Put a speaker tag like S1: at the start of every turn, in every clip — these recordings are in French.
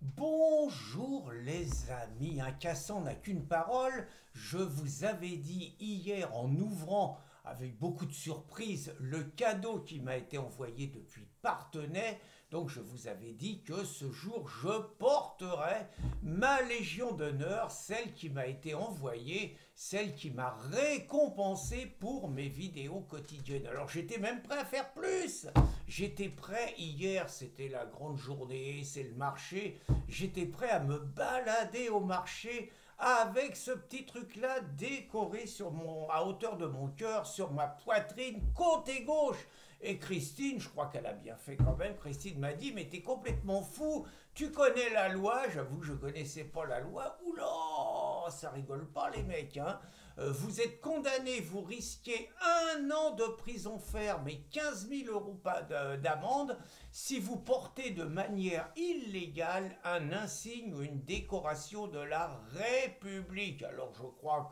S1: Bonjour les amis, un cassant n'a qu'une parole. Je vous avais dit hier en ouvrant avec beaucoup de surprise le cadeau qui m'a été envoyé depuis Parthenay. Donc je vous avais dit que ce jour je porterai ma Légion d'honneur, celle qui m'a été envoyée, celle qui m'a récompensé pour mes vidéos quotidiennes. Alors j'étais même prêt à faire plus. J'étais prêt, hier c'était la grande journée, c'est le marché, j'étais prêt à me balader au marché avec ce petit truc-là décoré à hauteur de mon cœur, sur ma poitrine, côté gauche. Et Christine, je crois qu'elle a bien fait quand même, Christine m'a dit, mais t'es complètement fou, tu connais la loi. J'avoue que je connaissais pas la loi. Oula, ça rigole pas les mecs, hein. Vous êtes condamné, vous risquez 1 an de prison ferme et 15 000 € d'amende si vous portez de manière illégale un insigne ou une décoration de la République. Alors je crois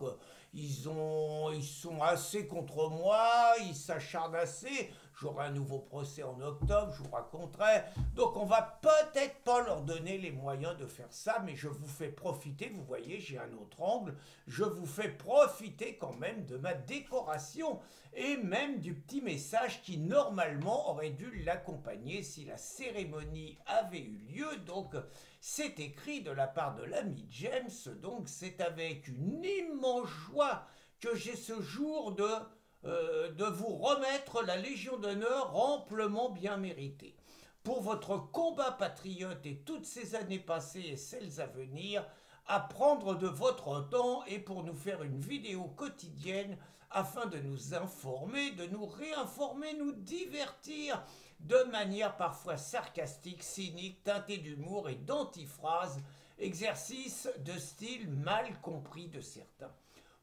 S1: qu'ils sont assez contre moi, ils s'acharnent assez. J'aurai un nouveau procès en octobre, je vous raconterai. Donc on va peut-être pas leur donner les moyens de faire ça, mais je vous fais profiter, vous voyez, j'ai un autre angle, je vous fais profiter quand même de ma décoration et même du petit message qui normalement aurait dû l'accompagner si la cérémonie avait eu lieu. Donc c'est écrit de la part de l'ami James, donc c'est avec une immense joie que j'ai ce jour de vous remettre la Légion d'honneur amplement bien méritée. Pour votre combat patriote et toutes ces années passées et celles à venir, à prendre de votre temps et pour nous faire une vidéo quotidienne afin de nous informer, de nous réinformer, nous divertir de manière parfois sarcastique, cynique, teintée d'humour et d'antiphrase, exercice de style mal compris de certains.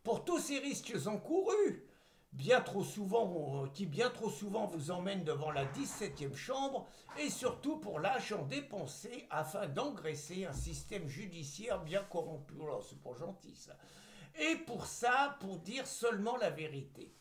S1: Pour tous ces risques encourus, qui bien trop souvent vous emmène devant la 17e chambre, et surtout pour l'argent dépensé afin d'engraisser un système judiciaire bien corrompu. Alors c'est pas gentil ça. Et pour ça, pour dire seulement la vérité.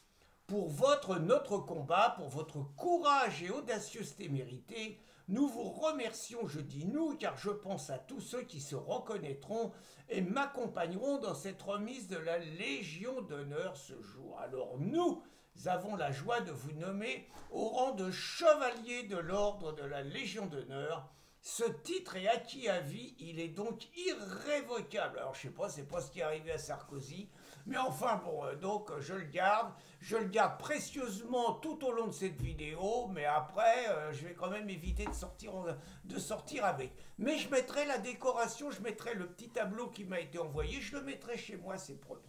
S1: Pour notre combat, pour votre courage et audacieusité méritée, nous vous remercions, je dis nous, car je pense à tous ceux qui se reconnaîtront et m'accompagneront dans cette remise de la Légion d'honneur ce jour. Alors nous avons la joie de vous nommer au rang de chevalier de l'ordre de la Légion d'honneur. Ce titre est acquis à vie, il est donc irrévocable. Alors je sais pas, c'est pas ce qui est arrivé à Sarkozy, mais enfin bon, donc je le garde précieusement tout au long de cette vidéo, mais après je vais quand même éviter de sortir avec. Mais je mettrai la décoration, je mettrai le petit tableau qui m'a été envoyé, je le mettrai chez moi, c'est promis.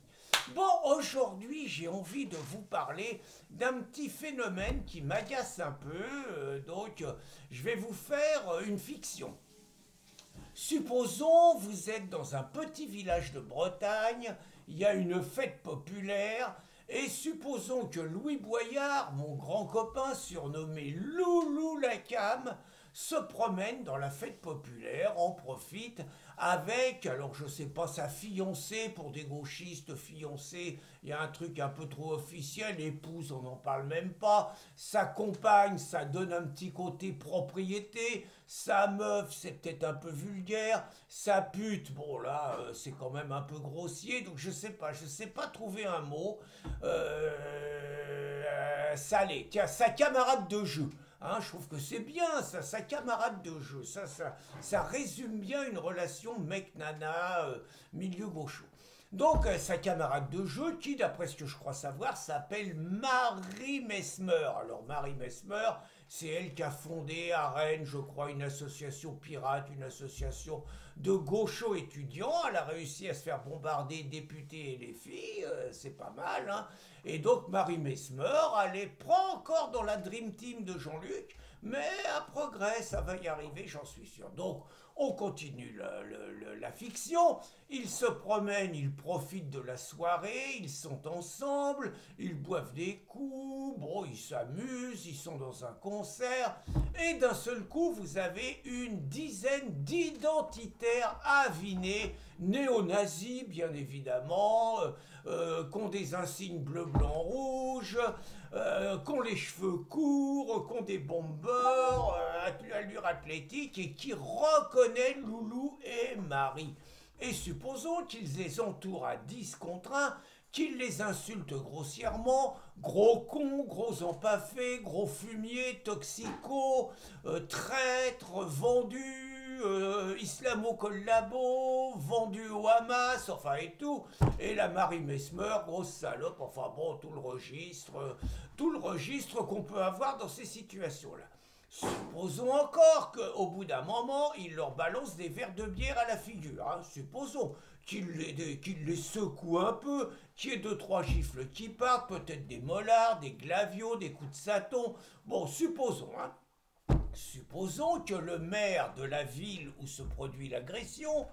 S1: Bon, aujourd'hui, j'ai envie de vous parler d'un petit phénomène qui m'agace un peu, je vais vous faire une fiction. Supposons vous êtes dans un petit village de Bretagne, il y a une fête populaire, et supposons que Louis Boyard, mon grand copain surnommé Loulou Lacam, se promène dans la fête populaire, en profite avec, alors je sais pas, sa fiancée, pour des gauchistes, fiancée, il y a un truc un peu trop officiel, épouse, on n'en parle même pas, sa compagne, ça donne un petit côté propriété, sa meuf, c'est peut-être un peu vulgaire, sa pute, bon là, c'est quand même un peu grossier, donc je sais pas trouver un mot, salé, tiens, sa camarade de jeu. Hein, je trouve que c'est bien, ça, sa camarade de jeu. Ça résume bien une relation mec-nana, milieu gaucho. Donc, sa camarade de jeu, qui, d'après ce que je crois savoir, s'appelle Marie Mesmer. Alors, Marie Mesmer, c'est elle qui a fondé à Rennes, je crois, une association pirate, une association de gauchos étudiants. Elle a réussi à se faire bombarder députés et les filles, c'est pas mal, hein. Et donc, Marie Mesmer, elle prend encore dans la Dream Team de Jean-Luc, mais à progrès, ça va y arriver, j'en suis sûr. Donc, on continue la fiction. Ils se promènent, ils profitent de la soirée, ils sont ensemble, ils boivent des coups, bon, ils s'amusent, ils sont dans un concert, et d'un seul coup, vous avez une dizaine d'identitaires avinés néo-nazis bien évidemment, qui ont des insignes bleu, blanc, rouge, qui ont les cheveux courts, qui ont des bombers, allure athlétique et qui reconnaît Loulou et Marie. Et supposons qu'ils les entourent à 10 contre 1, qu'ils les insultent grossièrement, gros cons, gros empaffés, gros fumiers, toxicos, traîtres, vendus, islamo-collabo, vendus au Hamas, enfin et tout. Et la Marie Mesmer, grosse salope, enfin bon, tout le registre qu'on peut avoir dans ces situations-là. Supposons encore qu'au bout d'un moment, il leur balance des verres de bière à la figure. Hein. Supposons qu'il les secoue un peu, qu'il y ait deux, trois gifles qui partent, peut-être des mollards, des glavios, des coups de saton. Bon, supposons, hein. Supposons que le maire de la ville où se produit l'agression,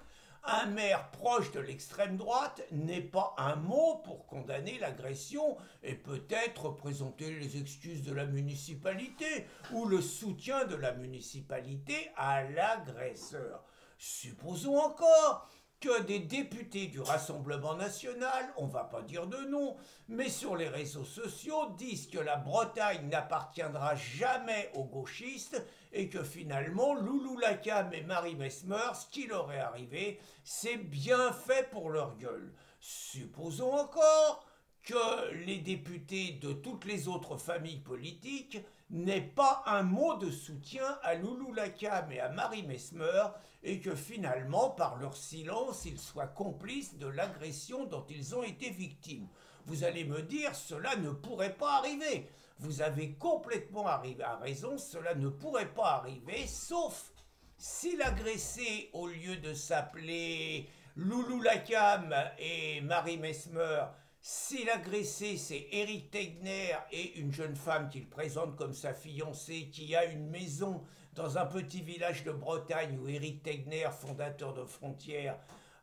S1: un maire proche de l'extrême droite, n'ait pas un mot pour condamner l'agression et peut-être présenter les excuses de la municipalité ou le soutien de la municipalité à l'agresseur. Supposons encore que des députés du Rassemblement national, on ne va pas dire de nom, mais sur les réseaux sociaux disent que la Bretagne n'appartiendra jamais aux gauchistes et que finalement Loulou Lacam et Marie Mesmer, ce qui leur est arrivé, c'est bien fait pour leur gueule. Supposons encore que les députés de toutes les autres familles politiques n'aient pas un mot de soutien à Loulou Lacam et à Marie Mesmer et que finalement, par leur silence, ils soient complices de l'agression dont ils ont été victimes. Vous allez me dire, cela ne pourrait pas arriver. Vous avez complètement raison, cela ne pourrait pas arriver, sauf si l'agressé, au lieu de s'appeler Loulou Lacam et Marie Mesmer, si l'agressé c'est Eric Tegner et une jeune femme qu'il présente comme sa fiancée qui a une maison dans un petit village de Bretagne où Eric Tegner, fondateur de Frontières,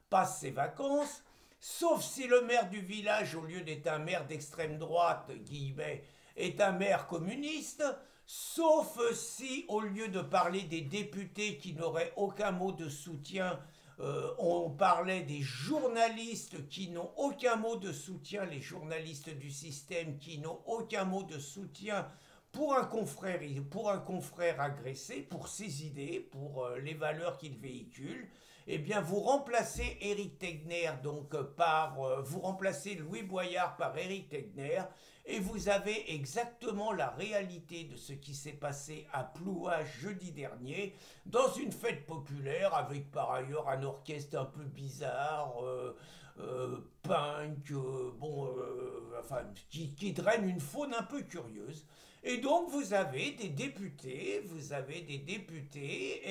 S1: passe ses vacances, sauf si le maire du village, au lieu d'être un maire d'extrême droite, guillemets, est un maire communiste, sauf si, au lieu de parler des députés qui n'auraient aucun mot de soutien, on parlait des journalistes qui n'ont aucun mot de soutien, les journalistes du système qui n'ont aucun mot de soutien pour un confrère agressé, pour ses idées, pour les valeurs qu'il véhicule, eh bien vous remplacez Eric Tegner vous remplacez Louis Boyard par Eric Tegner et vous avez exactement la réalité de ce qui s'est passé à Plouha jeudi dernier dans une fête populaire avec par ailleurs un orchestre un peu bizarre, punk, qui draine une faune un peu curieuse. Et donc vous avez des députés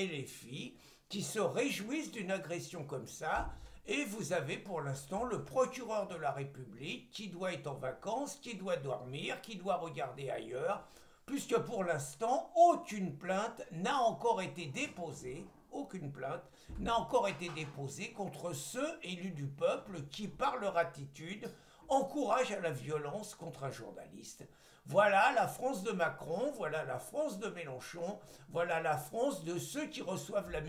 S1: et les filles qui se réjouissent d'une agression comme ça, et vous avez pour l'instant le procureur de la République qui doit être en vacances, qui doit dormir, qui doit regarder ailleurs, puisque pour l'instant aucune plainte n'a encore été déposée, contre ceux élus du peuple qui, par leur attitude, encouragent à la violence contre un journaliste. Voilà la France de Macron, voilà la France de Mélenchon, voilà la France de ceux qui reçoivent la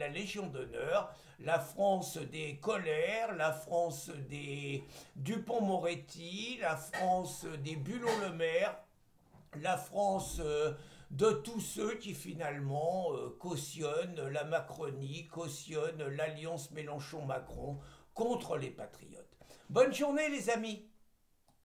S1: Légion d'honneur, la France des Colères, la France des Dupond-Moretti, la France des Bulot-Le Maire, la France de tous ceux qui finalement cautionnent la Macronie, cautionnent l'alliance Mélenchon-Macron contre les patriotes. Bonne journée les amis!